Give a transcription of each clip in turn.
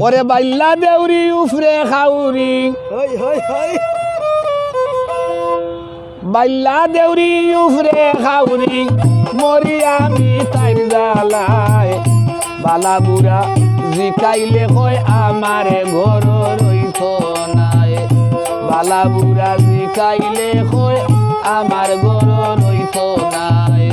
ওরে বাইল্লা দেউরি উফরে খাউরি বাইল্লা দেউরি উফরে খাউরি মরি আমি তাইর জ্বালায় বালা বুড়া জিকাইলে কয় আমারে ঘর রইত নাই বালা বুড়া জিকাইলে কয় আমার ঘর রইত নাই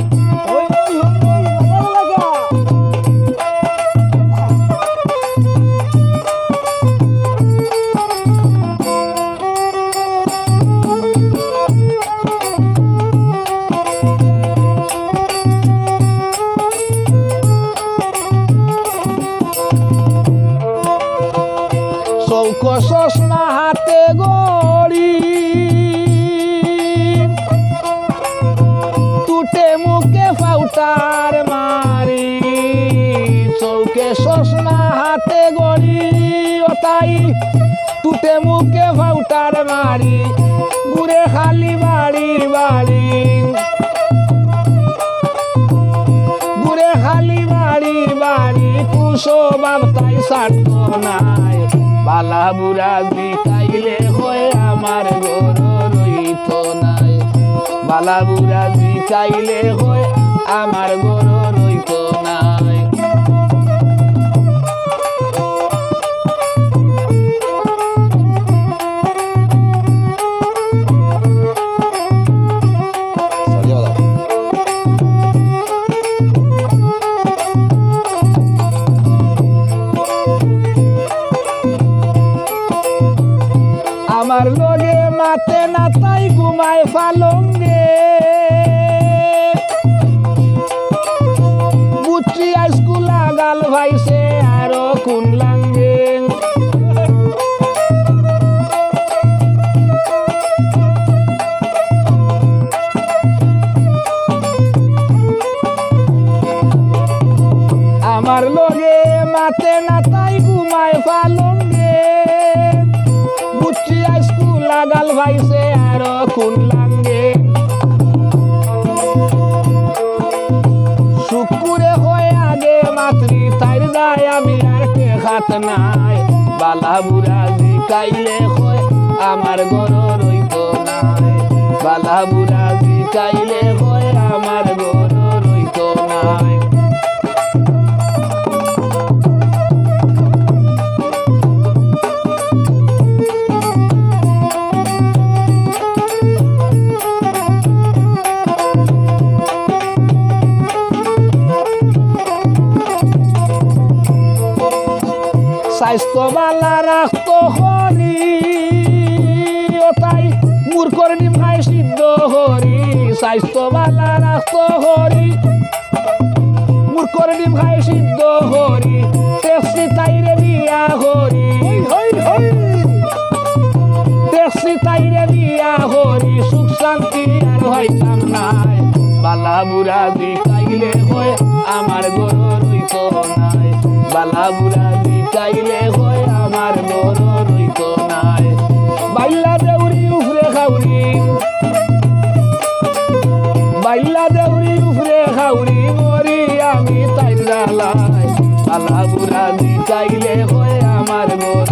চৌক চশমা হাতে গড়ি টুটে মুখে ফাউটার মারি চৌকে চশমা হাতে গড়ি ওটাই টুটে মুখে ফাউটার মারি ঘুরে খালি বাড়ি বাড়ি ঘুরে খালি বাড়ি বাড়ি কুশো বাবতাই সারত নাই বালা বুড়া জিকাইলে হয় আমার ঘর রইত নাই বালা বুড়া জিকাইলে হয় আমার ঘর রইত নাই আমার লগে মাতে না তাই ঘুমায় ফালঙ্গে বুচি স্কুল লাগাল ভাইছে আরো কোন লাঙ্গে আমার লগে মাতে না তাই ঘুমায় ফালঙ্গে স্কুল লাগাল ভাইছে আরো কোন লাঙ্গে শুকুরে হয়ে আগে মাতৃ তাইর যায় আমি আর কে খাত নাই বালা বুড়া জিকাইলে হয় আমার ঘর রইত নাই বালা বুড়া জিকাইলে হয় আমার ঘর রইত নাই স্বাস্থ্য বালা রাখতো হরি ওটাই মূর্খর ডিম খাই সিদ্ধ হরি স্বাস্থ্য বালা রাখতো হরি মূর্খর ডিম খাই সিদ্ধ হরি টেক্সি তাইরে বিয়া হরি টেক্সি তাইরে বিয়া হরি সুখ শান্তি আর হইতাম নাই বালা বুড়া জিকাইলে হয় আমার ঘর রইত নাই বালা বুড়া জিকাইলে হয় আমার ঘর রইত নাই বাইল্লা দেউরি উফরে খাউরি বাইল্লা দেউরি উফরে খাউরি মরি আমি তাইর জ্বালায় বালা বুড়া জিকাইলে হয় আমার ঘর